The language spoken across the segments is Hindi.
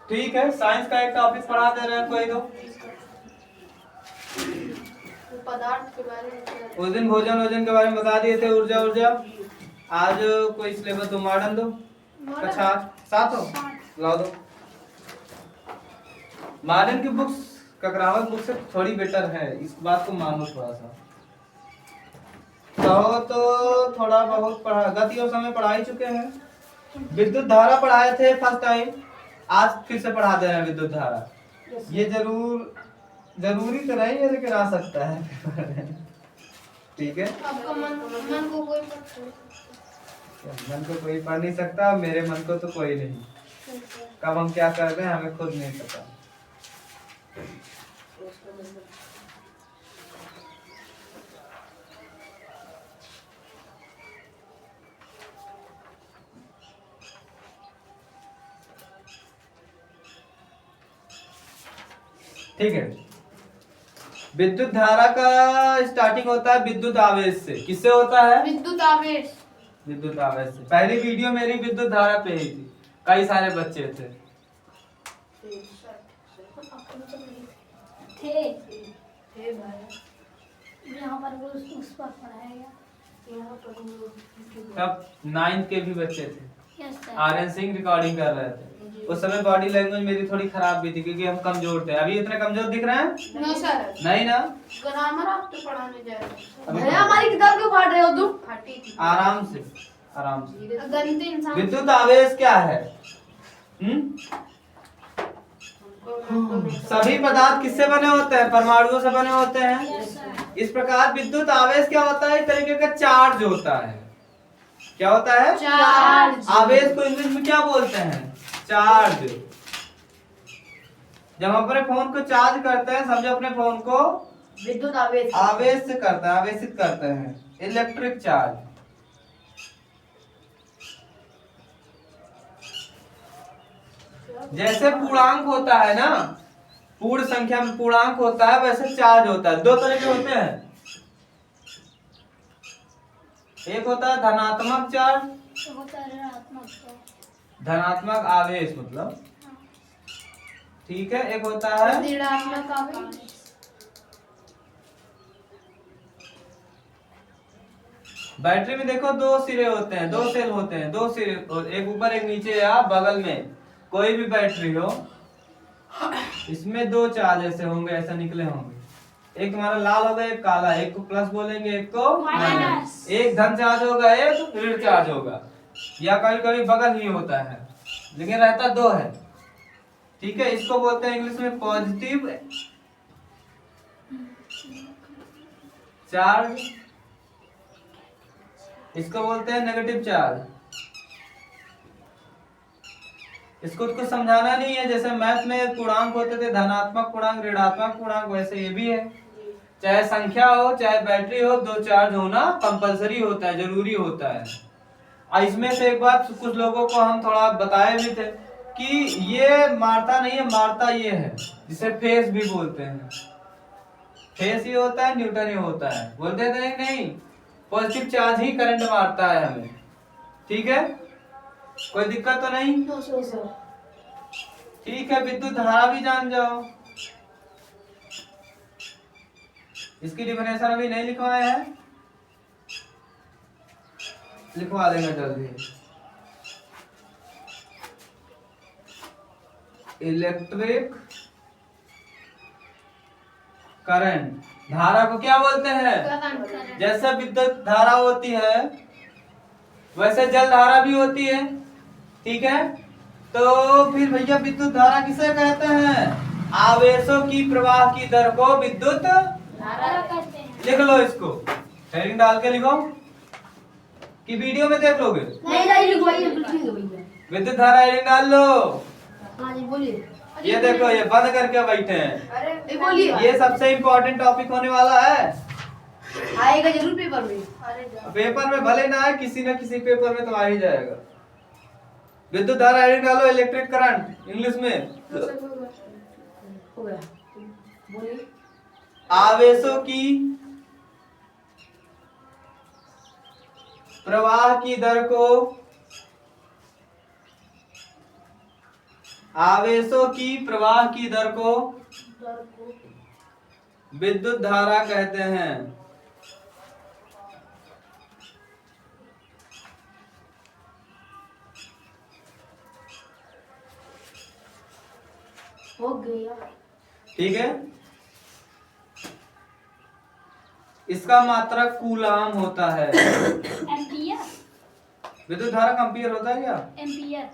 ठीक है, साइंस का एक टॉपिक पढ़ा दे रहे हैं कोई तो। पदार्थ के बारे में उस दिन भोजन वोजन के बारे में बता दिए थे, ऊर्जा ऊर्जा। आज कोई सिलेबस दो, मॉडर्न दो। अच्छा सात हो, लाओ दो। मॉडर्न की बुक्स ककरावत बुक से थोड़ी बेटर है, इस बात को मानो थोड़ा सा। तो थोड़ा बहुत पढ़ा, गति और समय पढ़ा ही चुके हैं। विद्युत धारा पढ़ाए थे फर्स्ट टाइम, आज फिर से पढ़ा दे रहे हैं विद्युत धारा। ये जरूरी तो नहीं है लेकिन आ सकता है। ठीक है, आपका मन को कोई मन को कोई पढ़ नहीं सकता, मेरे मन को तो कोई नहीं। कब हम क्या कर रहे हैं हमें खुद नहीं पता। ठीक है, विद्युत धारा का स्टार्टिंग होता है विद्युत आवेश से। किससे होता है? विद्युत आवेश। विद्युत आवेश से। पहली वीडियो मेरी विद्युत धारा पे ही थी, कई सारे बच्चे थे। थे भाई, यहाँ पर वो उस पर पढ़ाएगा। यहाँ पर तब 9th के भी बच्चे थे। Yes sir. Aryan Singh recording कर रहे थे। उस समय बॉडी लैंग्वेज मेरी थोड़ी खराब भी थी क्योंकि हम कमजोर थे। अभी इतने कमजोर दिख रहे हैं? नो सर, नहीं ना। ग्रामर आप तो पढ़ाने जा रहे हैं। अभी भैया हमारी किताब क्यों फाड़ रहे हो तुम? फटी थी। आराम से, आराम से। गंदे इंसान। विद्युत आवेश क्या है? सभी पदार्थ किससे बने होते हैं? परमाणुओं से बने होते हैं। Yes sir. इस प्रकार विद्युत आवेश क्या होता है? एक तरीके का चार्ज होता है। क्या होता है? चार्ज। आवेश को इंग्लिश में क्या बोलते हैं? चार्ज। जब हम अपने फोन को चार्ज करते हैं, समझो अपने फोन को विद्युत आवेश। आवेश से करते हैं, आवेशित करते हैं, इलेक्ट्रिक चार्ज। जैसे पूर्णांक होता है ना, पूर्ण संख्या में पूर्णांक होता है, वैसे चार्ज होता है। दो तरह के होते हैं, एक होता है धनात्मक चार्ज, होता है ऋणात्मक तो। धनात्मक आवेश मतलब, ठीक है। एक होता है ऋणात्मक आवेश। बैटरी में देखो दो सिरे होते हैं, दो सेल होते हैं, दो सिरे, एक ऊपर एक नीचे या बगल में। कोई भी बैटरी हो, इसमें दो चार्ज ऐसे होंगे, ऐसे निकले होंगे। एक तुम्हारा लाल होगा, एक काला। एक को प्लस बोलेंगे, एक को माइनस। एक धन चार्ज होगा, एक ऋण चार्ज होगा, या कभी कभी बगल ही होता है, लेकिन रहता दो है। ठीक है, इसको बोलते हैं इंग्लिश में पॉजिटिव चार्ज, इसको बोलते हैं नेगेटिव चार्ज। इसको कुछ समझाना नहीं है, जैसे मैथ में पूर्णांक होते थे, धनात्मक पूर्णांक, ऋणात्मक पूर्णांक, वैसे ये भी है। चाहे संख्या हो चाहे बैटरी हो, दो चार्ज होना कंपलसरी होता है, जरूरी होता है। और इसमें से एक बात कुछ लोगों को हम थोड़ा बताए भी थे कि ये मारता नहीं है, मारता ये है, जिसे फेस भी बोलते हैं। फेस ही होता है, न्यूटन ही होता है, बोलते थे नहीं। पॉजिटिव चार्ज ही करंट मारता है हमें। ठीक है, कोई दिक्कत तो नहीं? ठीक है, विद्युत धारा भी जान जाओ। इसकी डिफिनेशन अभी नहीं लिखवाए हैं, लिखवा देंगे जल्दी। इलेक्ट्रिक करंट, धारा को क्या बोलते हैं? जैसे विद्युत धारा होती है वैसे जल धारा भी होती है। ठीक है, तो फिर भैया विद्युत धारा किसे कहते हैं? आवेशों की प्रवाह की दर को विद्युत धारा कहते हैं। लिख लो इसको, हेडिंग डाल के लिखो कि वीडियो में देख लोगे। नहीं लिखवाइए, भैया। विद्युत धारा हेडिंग डाल लो। हाँ जी बोलिए। ये देखो, ये बंद करके बैठे हैं। अरे बोलिए। ये सबसे इम्पोर्टेंट टॉपिक होने वाला है, आएगा जरूर पेपर में। पेपर में भले ना आए, किसी न किसी पेपर में तो आ ही जाएगा। विद्युत धारा हेडिंग डालो, इलेक्ट्रिक करंट इंग्लिश में। हो गया, बोलिए। आवेशों की प्रवाह की दर को आवेशों की प्रवाह की दर को दर को विद्युत धारा कहते हैं। हो गया। ठीक है, इसका मात्रक कूलाम होता है। एम्पियर। विद्युत धारा का एम्पियर होता है क्या? एम्पियर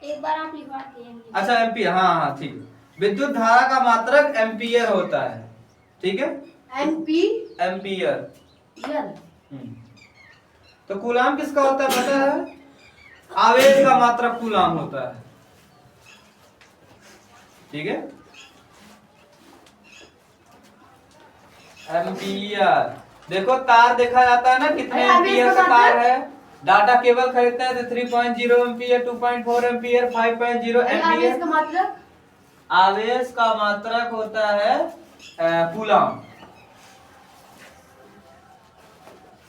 एक बार आप लिखवा देंगे। अच्छा एम्पियर, हाँ हाँ ठीक है। विद्युत धारा का मात्रक एम्पियर होता है। ठीक है, एमपी एम्पियर। यल। तो कूलाम किसका होता है पता है? आवेश का मात्रक कूलाम होता है। ठीक है, एम्पियर। देखो तार देखा जाता है ना, कितने अरे, आवेश एम्पियर का का तार मात्रक? है। डाटा केबल खरीदते हैं तो 3.0 एम्पियर, 2.4 एम्पियर, 5.0 आवेश एम्पियर। का मात्रक आवेश का मात्रक होता है कूलाम।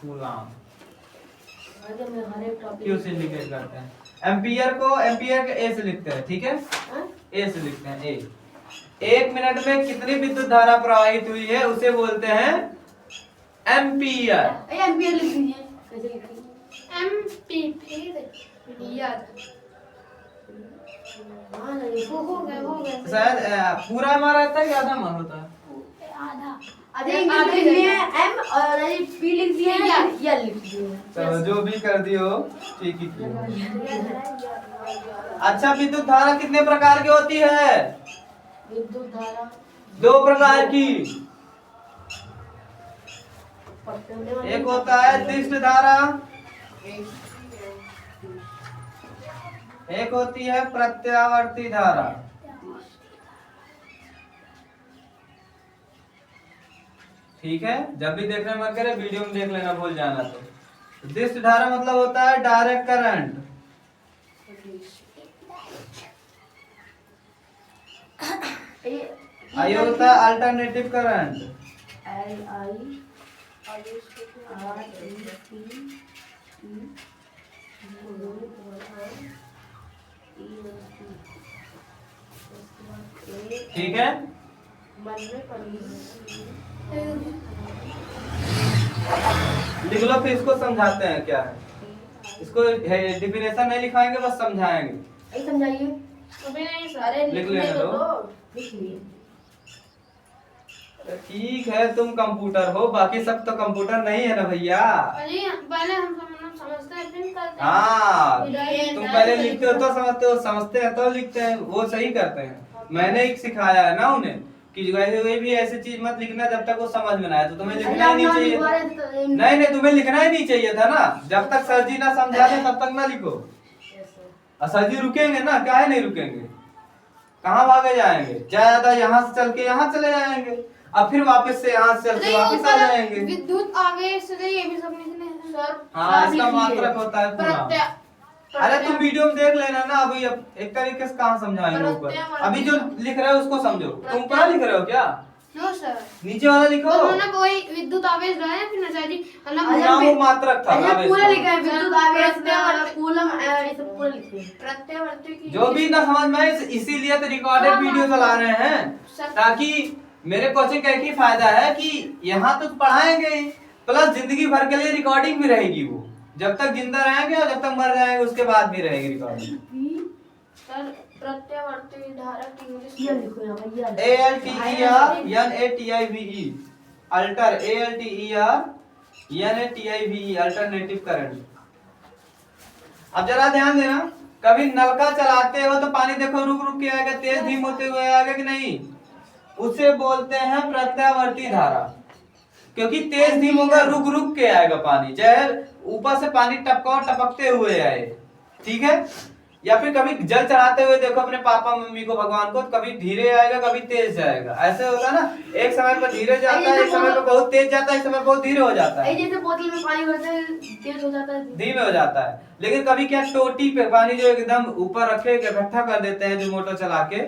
कूलाम अगर मैं हर एक टॉपिक क्यों से इंडिकेट करते हैं? एम्पियर को एम्पियर के ए से लिखते हैं। ठीक है, हाँ? ए से लिखते हैं। ए 1 मिनट में कितनी विद्युत धारा प्रवाहित हुई है उसे बोलते हैं एम्पियर। एम्पियर लिख दीजिए। कैसे लिखेंगे? एम्पियर। हाँ नहीं, हो गया। शायद पूरा हमारा रहता है कि आधा मन होता है? आधा। अरे इंग्लिश लिख लिए एम और पी लिख दिए यल लिख दिए। चलो जो भी कर दियो ठीक ही किया। अच्छा, विद्युत धारा कितने प्रकार की होती है? विद्युत धारा 2 प्रकार की। पट्टने वाली एक होता है दिष्ट धारा, एक होती है प्रत्यावर्ती धारा। ठीक है, जब भी देखने मन करे वीडियो में देख लेना, भूल जाना। तो दिष्ट धारा मतलब होता है डायरेक्ट करंट। आई होता है alternative current. L I R E T ठीक है, मन में पड़ी लिख लो फिर इसको समझाते हैं क्या है। इसको डिफिनेशन नहीं लिखाएंगे, बस समझाएंगे। है। समझाइए। अभी नहीं सर। अरे लिख लिखने लेना तो दो। दो। लिख लिए। ठीक है, तुम कंप्यूटर हो, बाकी सब तो कंप्यूटर नहीं है ना भैया। अरे पहले हम समझते हैं फिर करते हैं। हाँ, ये तुम पहले लिखते हो तो समझते हो, समझते हैं तो लिखते हैं, वो सही करते हैं। मैंने एक सिखाया है ना उन्हें कि कोई भी ऐसी चीज मत लिखना जब तक वो समझ में ना आए। तो तुम्हें लिखना ही नहीं चाहिए था। नहीं नहीं, तुम्हें लिखना ही नहीं चाहिए था ना। जब तक सर जी ना समझा दे तब तक ना लिखो। और सर जी रुकेंगे ना, काहे नहीं रुकेंगे? कहाँ भागे जाएंगे? ज्यादा यहाँ से चल के यहाँ चले जाएंगे, अब फिर वापस से यहाँ से चल के वापस आ जाएंगे। विद्युत आवेश से ये भी सब लिखने हैं सर। हाँ, इसका मात्रक होता है कूलाम। अरे तुम वीडियो में देख लेना ना। अभी अब एक तरीके से कहाँ समझाएंगे ऊपर। अभी जो लिख रहे हो उसको समझो। तुम ऊपर लिख रहे हो क्या? No sir. नीचे वाला लिखो। उन्होंने वही विद्युत आवेश रहा है फिर नचारी मतलब कूलाम वो मात्रक था। अच्छा आवेश पूरा का। लिखा है विद्युत आवेश कूलम ये सब पूरा लिखे हैं। प्रत्यावर्ती की जो भी ना समझ में आए, इसीलिए तो रिकॉर्डेड वीडियो चला रहे हैं, ताकि मेरे कोचिंग का एक ही फायदा है कि यहाँ तो पढ़ाएंगे ही, प्लस जिंदगी भर के लिए रिकॉर्डिंग भी रहेगी। वो जब तक जिंदा रहेंगे और जब तक मर जाएंगे उसके बाद भी रहेगी रिकॉर्डिंग। सर प्रत्यावर्ती धारा की इंग्लिश ये लिखो यहाँ पर यल। ALTER alter ALTER alternative current. अब जरा ध्यान देना, कभी नलका चलाते हो तो पानी देखो रुक रुक के आएगा, तेज धीम होते हुए आएगा कि नहीं? उसे बोलते हैं प्रत्यावर्ती धारा, क्योंकि तेज धीम होगा, रुक रुक के आएगा पानी, चाहे ऊपर से पानी टपकते हुए आए। ठीक है, या फिर कभी जल चढ़ाते हुए देखो अपने पापा मम्मी को, भगवान को, कभी धीरे आएगा कभी तेज जाएगा। ऐसे होगा ना, एक समय पर धीरे जाता है, एक समय पर बहुत तेज जाता है, एक समय बहुत धीरे हो जाता है। जैसे बोतल में पानी भरते हैं तेज हो जाता है, धीमे हो जाता है। लेकिन कभी क्या टोटी पे पानी जो एकदम ऊपर रखे इकट्ठा कर देते हैं जो मोटर चला के।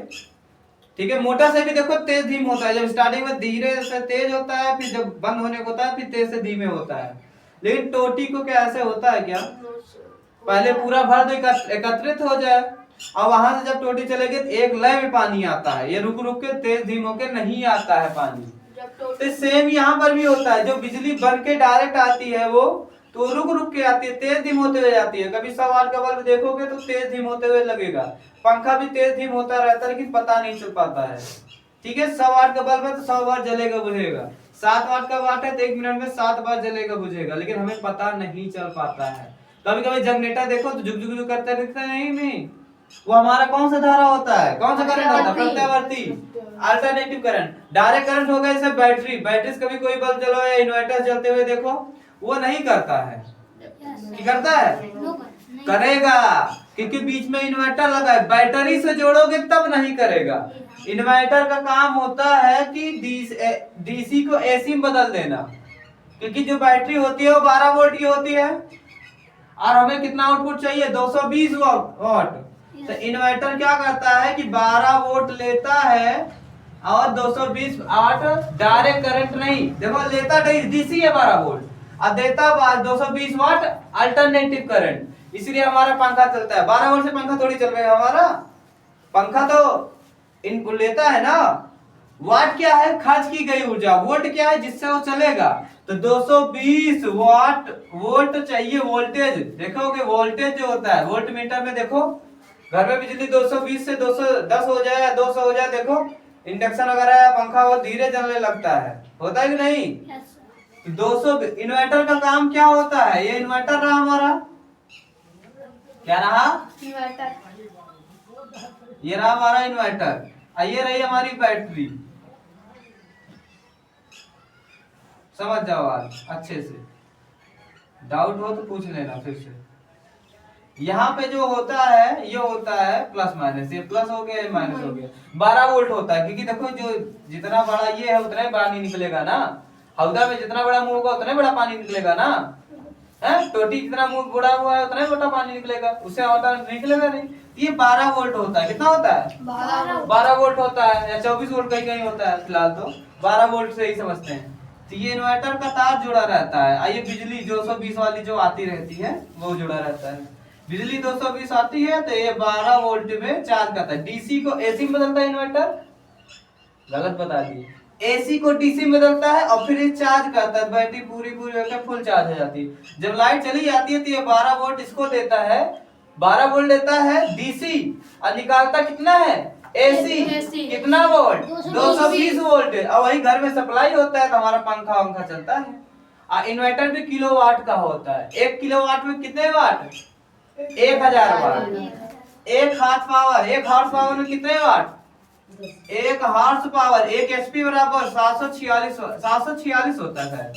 ठीक है, मोटर से भी देखो तेज धीम होता है। जब स्टार्टिंग में धीरे से तेज होता है, फिर जब बंद होने को होता है फिर तेज से धीमे होता है। लेकिन टोटी को क्या ऐसे होता है क्या? पहले पूरा भर दो, एकत्रित हो जाए, और वहां से जब टोटी चलेगी तो एक लय में पानी आता है, ये रुक रुक के तेज धीम होके नहीं आता है पानी। तो सेम यहाँ पर भी होता है, जो बिजली बन के डायरेक्ट आती है वो तो रुक रुक के आती है, तेज धीम होते हुए जाती है। कभी 100 वाट का बल्ब देखोगे तो तेज धीम होते हुए लगेगा, पंखा भी तेज धीम होता रहता है लेकिन पता नहीं चल पाता है। ठीक है, 100 वाट का बल्ब है तो 100 बार जलेगा बुझेगा, 7 वाट का वाट है तो 1 मिनट में 7 बार जलेगा बुझेगा, लेकिन हमें पता नहीं चल पाता है। कभी कभी जनरेटर देखो तो जुग जुग जुग करता दिखता नहीं, वो हमारा कौन सा धारा होता है, कौन सा करंट होता है, प्रत्यावर्ती अल्टरनेटिव करंट। डायरेक्ट करंट होगा जैसे बैटरी, बैटरी से कभी कोई बल्ब जलो या इन्वर्टर चलते हुए देखो, वो नहीं करता है। क्या करता है? करेगा, क्योंकि बीच में इन्वर्टर लगा है, बैटरी से जोड़ोगे तब नहीं करेगा। इन्वर्टर का काम होता है कि डीसी को एसी में बदल देना, क्योंकि जो बैटरी होती है वो 12 वोल्ट की होती है और हमें कितना आउटपुट चाहिए, 220 वाट। तो इन्वर्टर क्या करता है कि 12 वोल्ट लेता है और 220 वाट डायरेक्ट करंट नहीं, देखो लेता डीसी है 12 वोल्ट और देता 220 वाट अल्टरनेटिव करंट। इसलिए हमारा पंखा चलता है। 12 वोल्ट से पंखा थोड़ी चल रहा है, हमारा पंखा तो इनको लेता है ना। वाट क्या है? खर्च की गई ऊर्जा। वोल्ट क्या है? जिससे वो चलेगा। तो 220 वाट वोल्ट चाहिए वोल्टेज। देखोगे वोल्टेज जो होता है वोल्ट मीटर में, देखो घर में बिजली 220 से 210 हो जाए या 200 हो जाए, देखो इंडक्शन वगैरह या पंखा वो धीरे चलने लगता है, होता है कि नहीं? 200 इन्वर्टर का काम क्या होता है? ये इन्वर्टर रहा हमारा, क्या रहा? इन्वर्टर। ये रहा हमारा इन्वर्टर, ये रही हमारी बैटरी। समझ जाओ आज अच्छे से, डाउट हो तो पूछ लेना फिर से। यहाँ पे जो होता है ये होता है प्लस माइनस, ये प्लस हो गया, माइनस हो गया। 12 वोल्ट होता है, क्योंकि देखो जो जितना बड़ा ये है उतना ही पानी निकलेगा ना। हौदा में जितना बड़ा मुंह होगा उतना ही बड़ा पानी निकलेगा ना, है? टोटी जितना मुंह बड़ा हुआ है उतना ही बड़ा पानी निकलेगा, उससे होता निकलेगा नहीं। ये 12 वोल्ट होता है। कितना होता है? 12 वोल्ट होता है, या 24 वोल्ट कहीं कहीं होता है, फिलहाल तो 12 वोल्ट से ही समझते हैं। तो ये इन्वर्टर का तार जुड़ा रहता है, ये बिजली 220 वाली जो आती रहती है वो जुड़ा रहता है। बिजली 220 आती है तो ये 12 वोल्ट में चार्ज करता है। डीसी को एसी में बदलता है इन्वर्टर, गलत बता दिए। एसी को डीसी में बदलता है और फिर ये चार्ज करता है, बैटरी पूरी होकर फुल चार्ज हो जाती है। जब लाइट चली जाती है तो ये 12 वोल्ट इसको देता है, 12 वोल्ट देता है डीसी और निकालता कितना है? एसी। कितना वोल्ट? 220 वोल्ट। और वही घर में सप्लाई होता है तो हमारा पंखा चलता है। और इन्वर्टर भी किलोवाट का होता है। 1 किलोवाट में कितने वाट? 1000 वाट। 1 हॉर्स पावर में कितने वाट? 1 हॉर्स पावर, 1 एचपी बराबर 746 होता है।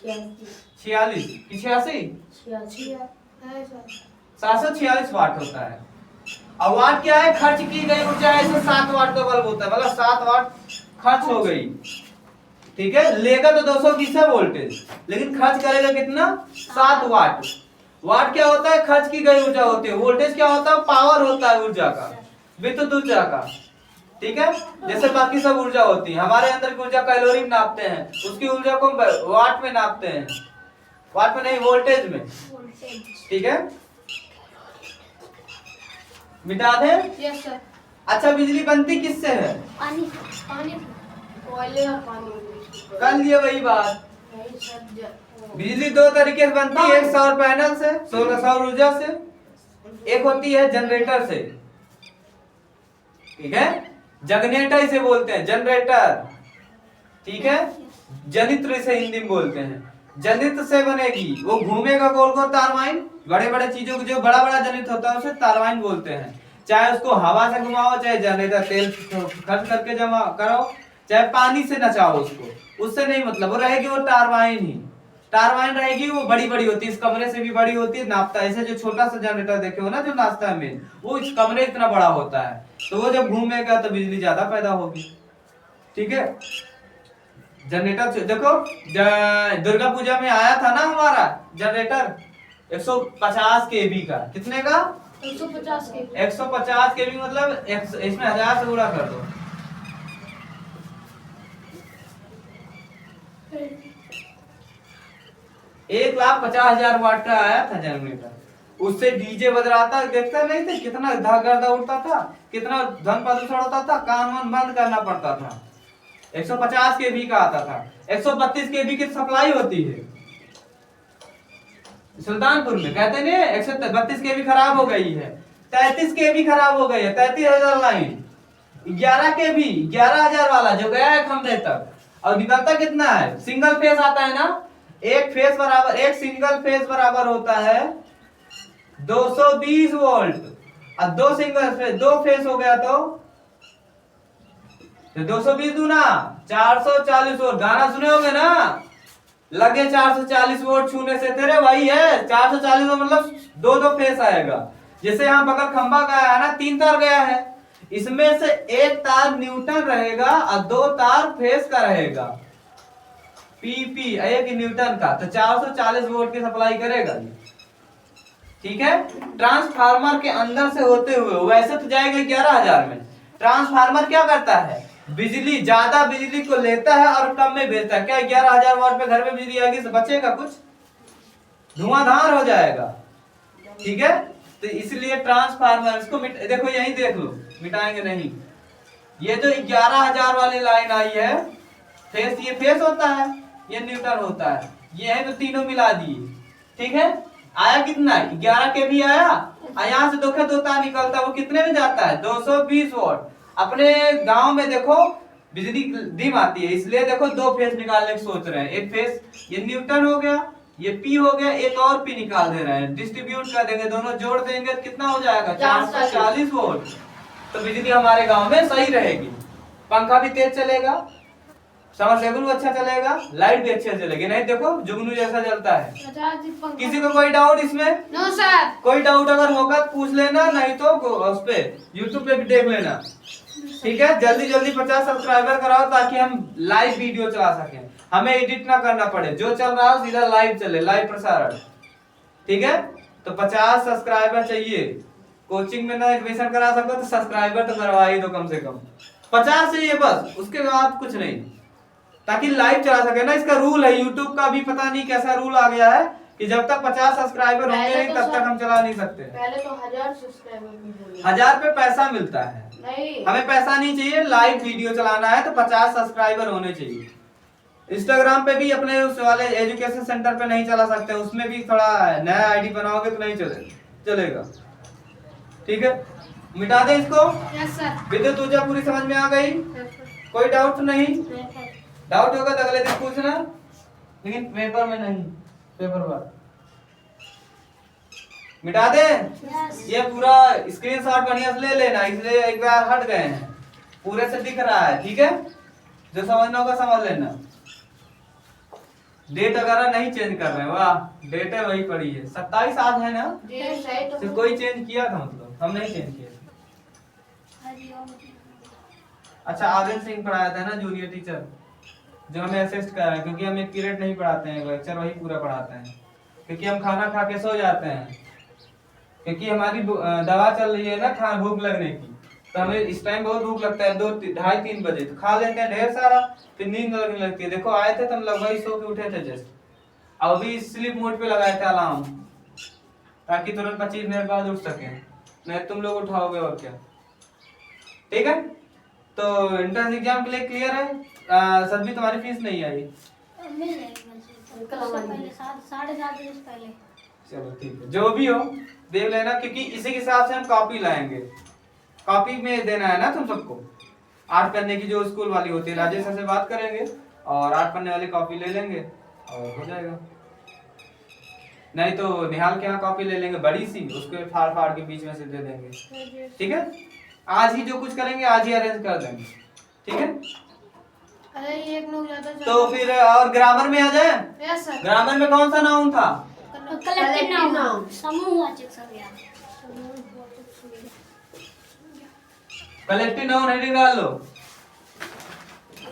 46 कि 86? 746 वाट होता है। अब वाट क्या है? खर्च की गई ऊर्जा। ऐसे 7 वाट का बल्ब होता है, मतलब 7 वाट खर्च हो गई। ठीक है, लेगा तो 220 है वोल्टेज, लेकिन खर्च करेगा कितना? 7 वाट। वाट क्या होता है? खर्च की गई ऊर्जा होती है। वोल्टेज क्या होता है? पावर होता है ऊर्जा का, विद्युत ऊर्जा का। ठीक है, जैसे बाकी सब ऊर्जा होती है। हमारे अंदर की ऊर्जा कैलोरी में नापते हैं, उसकी ऊर्जा को वाट में नापते हैं, वाट में नहीं वोल्टेज में। ठीक है, मिटा दे। Yes sir. अच्छा, बिजली बनती किससे है? पानी। कोयले और पानी। कर लिए वही बात। बिजली 2 तरीके से बनती है, एक सौर पैनल से, सौर ऊर्जा से, एक होती है जनरेटर से। ठीक है, जनरेटर इसे बोलते हैं, जनरेटर। ठीक है, जनित्र इसे हिंदी में बोलते हैं। जनित्र से बनेगी, वो घूमेगा गोल गोल टरबाइन। बड़े बड़े चीजों को जो बड़ा बड़ा जनित्र होता है उसे टरबाइन बोलते हैं। चाहे उसको हवा से घुमाओ, चाहे जनरेटर तेल खर्च करके जमा करो, चाहे पानी से नचाओ उसको, उससे नहीं मतलब, वो रहेगी वो टरबाइन ही। टरबाइन रहेगी, वो बड़ी बड़ी होती है, इस कमरे से भी बड़ी होती है, नापता है। ऐसे जो छोटा सा जनरेटर देखे हो ना जो नाचता है मेन, वो इस कमरे इतना बड़ा होता है, तो वो जब घूमेगा तो बिजली ज्यादा पैदा होगी। ठीक है, जनरेटर देखो, दुर्गा पूजा में आया था ना हमारा जनरेटर 150 केवी का। कितने का? 150 के। 150 केवी, मतलब इसमें 1000 से गुणा कर दो। 1,50,000 वाट का आया था जनरेटर। उससे डीजे बज रहा था, देखते नहीं थे कितना गर्दा उड़ता था, कितना ध्वनि प्रदूषण होता था, कान वान बंद करना पड़ता था। 150 केबी का आता था, 132 केबी की सप्लाई होती है सुल्तानपुर में, कहते नहीं 132 केबी खराब हो गई है, 33 केबी खराब हो गई है, 33,000 लाइन, 11 केबी 11,000 वाला जो गया है खंभे तक, और निकलता कितना है, सिंगल फेस आता है ना, एक फेस बराबर, एक सिंगल फेस बराबर होता है 220 वोल्ट, और दो सिंगल फेस, दो फेस हो गया तो 220 दूना 440 वोल्ट। गाना सुने होंगे ना, लगे 440 वोल्ट छूने से, तेरे भाई है 440 मतलब दो फेस आएगा। जैसे यहाँ बगल खंबा गया है ना, 3 तार गया है, इसमें से एक तार न्यूटन रहेगा और 2 तार फेस का रहेगा, पीपी एक न्यूटन का, तो 440 वोल्ट की सप्लाई करेगा ये, ठीक है। ट्रांसफार्मर के अंदर से होते हुए वैसे तो जाएगा 11,000 में। ट्रांसफार्मर क्या करता है, बिजली, ज्यादा बिजली को लेता है और कम में भेजता है। क्या 11,000 वाट पे घर में बिजली आएगी तो बचेगा कुछ, धुआंधार हो जाएगा, ठीक है। तो इसलिए ट्रांसफार्मर, इसको देखो यही देख लो, मिटाएंगे नहीं। ये जो 11,000 वाली लाइन आई है, फेस, ये फेस होता है, ये न्यूटन होता है, ये है तो तीनों मिला दिए, ठीक है। आया कितना, 11 के भी आया, यहाँ से दो तार निकलता है, वो कितने में जाता है, 220 वोल्ट। अपने गांव में देखो बिजली डिम आती है, इसलिए देखो 2 फेस निकालने की सोच रहे हैं। एक फेस ये न्यूटन हो गया, ये पी हो गया, एक और पी निकाल दे रहे हैं, डिस्ट्रीब्यूट कर देंगे, दोनों जोड़ देंगे तो कितना हो जाएगा, 440 वोल्ट। तो बिजली हमारे गांव में सही रहेगी, पंखा भी तेज चलेगा, समरसेबुल भी अच्छा चलेगा, लाइट भी अच्छे चलेगी। नहीं देखो जुगनू जैसा जलता है। किसी को कोई डाउट इसमें? No sir. कोई डाउट अगर होगा तो पूछ लेना, नहीं तो उस पे यूट्यूब पे भी देख लेना, ठीक है। जल्दी जल्दी 50 सब्सक्राइबर कराओ ताकि हम लाइव वीडियो चला सकें, हमें एडिट ना करना पड़े, जो चल रहा हो सीधा लाइव चले, लाइव प्रसारण, ठीक है। तो 50 सब्सक्राइबर चाहिए। कोचिंग में ना एडमिशन करा सको तो सब्सक्राइबर तो करवा ही दो, कम से कम 50 चाहिए बस, उसके बाद कुछ नहीं, ताकि लाइव चला सके ना। इसका रूल है यूट्यूब का, भी पता नहीं कैसा रूल आ गया है कि जब तक 50 सब्सक्राइबर होंगे नहीं तब तक हम चला नहीं सकते। पहले तो 1000 सब्सक्राइबर भी बोले। 1000 पे पैसा मिलता है, नहीं हमें पैसा नहीं चाहिए, लाइव वीडियो चलाना है तो 50 सब्सक्राइबर होने चाहिए। इंस्टाग्राम पे भी अपने उस वाले एजुकेशन सेंटर पे नहीं चला सकते, उसमें भी थोड़ा नया आईडी बनाओगे तो नहीं चलेगा, ठीक है। मिटा दे इसको। Yes sir. विद्युत ऊर्जा पूरी समझ में आ गई? कोई डाउट नहीं? डाउट होगा तो अगले दिन पूछना, लेकिन पेपर में नहीं, पेपर पर मिटा दे। ये पूरा स्क्रीनशॉट बढ़िया से ले लेना, इसलिए एक बार हट गए हैं, पूरे से दिख रहा है, ठीक है। जो समझना होगा समझ लेना। डेट वगैरह नहीं चेंज कर रहे हैं, वाह डेट है वही पड़ी है, 27 आज है ना, तो कोई चेंज किया था, मतलब हम नहीं चेंज किए। अच्छा आदिल सिंह पढ़ाया था ना जूनियर टीचर, जो हमें असिस्ट कर रहे हैं, क्योंकि हम एक पीरियड नहीं पढ़ाते हैं, लेक्चर वही पूरा पढ़ाते हैं, क्योंकि हम खाना खा के सो जाते हैं, क्योंकि हमारी दवा चल रही है ना भूख लगने की, तो हमें इस टाइम बहुत भूख लगता है, 2 ढाई 3 बजे, तो खा लेते हैं ढेर सारा, फिर नींद लगने लगती है। देखो आए थे तो हम लगभग सो के उठे थे जस्ट, अब अभी स्लीप मोड पे लगाए थे अलार्म, ताकि तुरंत 25 मिनट बाद उठ सके, नहीं तुम लोग उठाओगे और क्या, ठीक है। तो एंट्रेंस एग्जाम के लिए क्लियर है। सभी तुम्हारी फीस नहीं आई? मिल जाएगी पहले 7:30 बजे से पहले। चलो ठीक है, जो भी हो देख लेना, क्योंकि इसी के हिसाब से हम कॉपी लाएंगे, कॉपी में देना है ना तुम सबको। 8 पन्ने की जो स्कूल वाली होती है, राजेश सर से बात करेंगे और 8 पन्ने वाली कॉपी ले लेंगे और हो जाएगा। नहीं तो निहाल के यहाँ कॉपी ले लेंगे बड़ी सी, उसके फाड़ फाड़ के बीच में से दे देंगे, ठीक है। आज ही जो कुछ करेंगे आज ही अरेंज कर देंगे, ठीक है। अरे एक लोग ज्यादा तो फिर और ग्रामर में आ जाए। Yes sir. ग्रामर में कौन सा नाउन था? कलेक्टिव नाउन, समूहवाचक संज्ञा। कलेक्टिव नाउन हेडिंग डाल लो,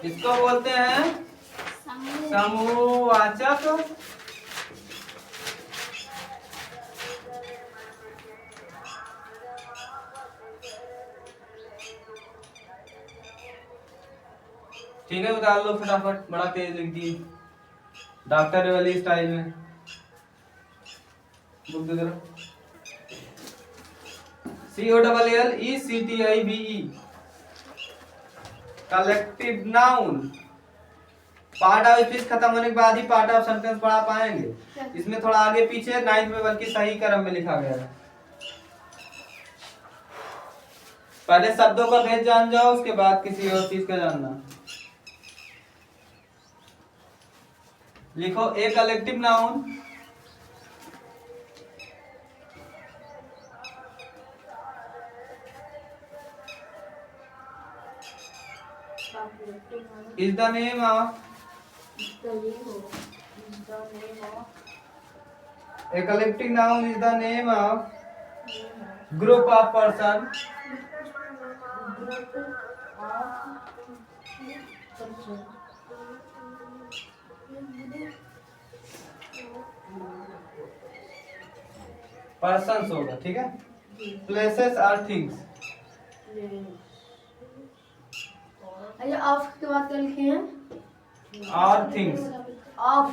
इसको बोलते हैं समूहवाचक ठीक है, उतार लो फटाफट, बड़ा तेज लिख दिए डॉक्टर वाली स्टाइल में। बुक दे जरा। COLLECTIVE collective noun. Part of speech खत्म होने के बाद ही पार्ट ऑफ सेंटेंस पढ़ा पाएंगे। इसमें थोड़ा आगे पीछे 9th में बल्कि सही क्रम में लिखा गया है। पहले शब्दों का भेद जान जाओ, उसके बाद किसी और चीज का जानना। लिखो a collective noun is the name of a collective noun is the name of group of person persons होगा, ठीक है। places or things अच्छा ऑफ के बाद क्या लिखे हैं? or things of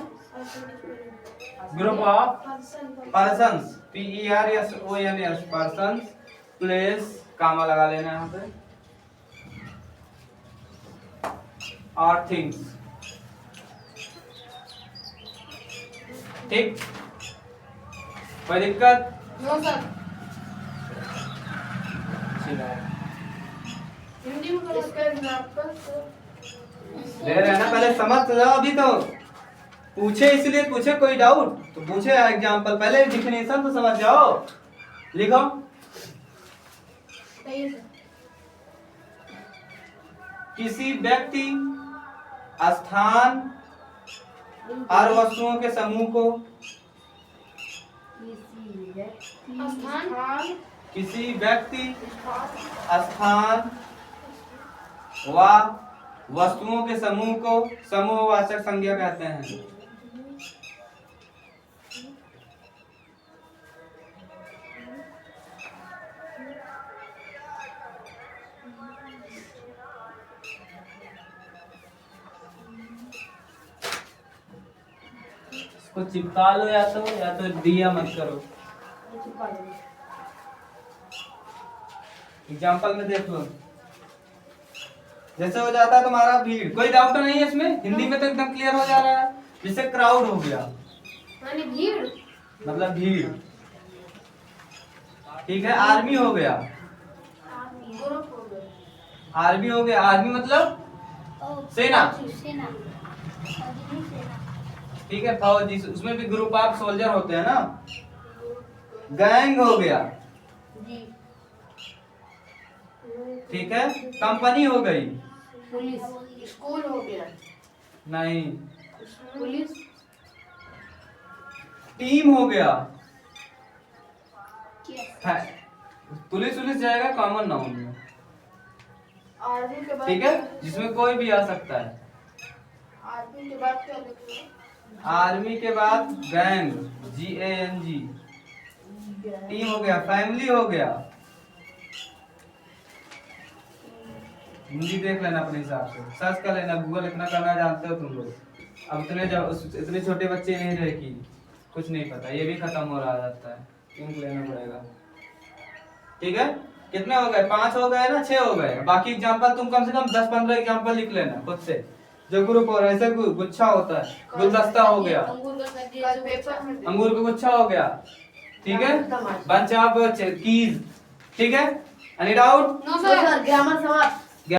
group of persons PERSONS persons place comma लगा लेना यहाँ पे or things, ठीक। कोई दिक्कत? No sir. अच्छी बात। हिंदी में करो। इसका एग्जांपल ले रहे हैं ना, पहले समझ तो जाओ। अभी तो पूछे इसलिए पूछे, कोई डाउट तो पूछे एग्जांपल, पहले डिफिनेशन तो समझ जाओ। लिखो किसी व्यक्ति, स्थान और वस्तुओं के समूह को किसी व्यक्ति, स्थान व वस्तुओं के समूह को समूहवाचक संज्ञा कहते हैं। इसको चिपका लो या तो दिया मत करो। एग्जाम्पल में देख लो, जैसे हो जाता है तुम्हारा भीड़। कोई डाउट नहीं है इसमें? हिंदी में तो एकदम क्लियर हो जा रहा है। जैसे क्राउड हो गया, भीड़ मतलब भीड़, ठीक है। आर्मी हो गया, आर्मी हो गया, आर्मी मतलब सेना, ठीक है। फौजी, उसमें भी ग्रुप ऑफ सोल्जर होते हैं ना। गैंग हो गया, ठीक है। कंपनी हो गई, पुलिस। स्कूल हो गया, नहीं। पुलिस। टीम हो गया, पुलिस पुलिस जाएगा कॉमन नाउन में, आर्मी के बाद, ठीक है, जिसमें कोई भी आ सकता है। आर्मी के बाद क्या लिखना है? आर्मी के बाद गैंग, GANG। टीम हो गया, फैमिली हो गया। हिंदी देख लेना अपने हिसाब से, सर्च कर लेना, गूगल इतना करना जानते हो तुम लोग। अब इतने छोटे बच्चे नहीं रहे कि कुछ नहीं पता, ये भी खत्म हो रहा जाता है, इंक लेना पड़ेगा, ठीक है। कितने हो गए? 5 हो गए ना, 6 हो गए। बाकी एग्जांपल तुम कम से कम 10-15 एग्जांपल लिख लेना खुद से, जो ग्रुप और ऐसे गुच्छा होता है। गुलदस्ता हो गया, अंगूर का गुच्छा हो गया, ठीक है। बंच ऑफ कीज, ठीक है। Any doubt? No sir. Grammar समाप्त।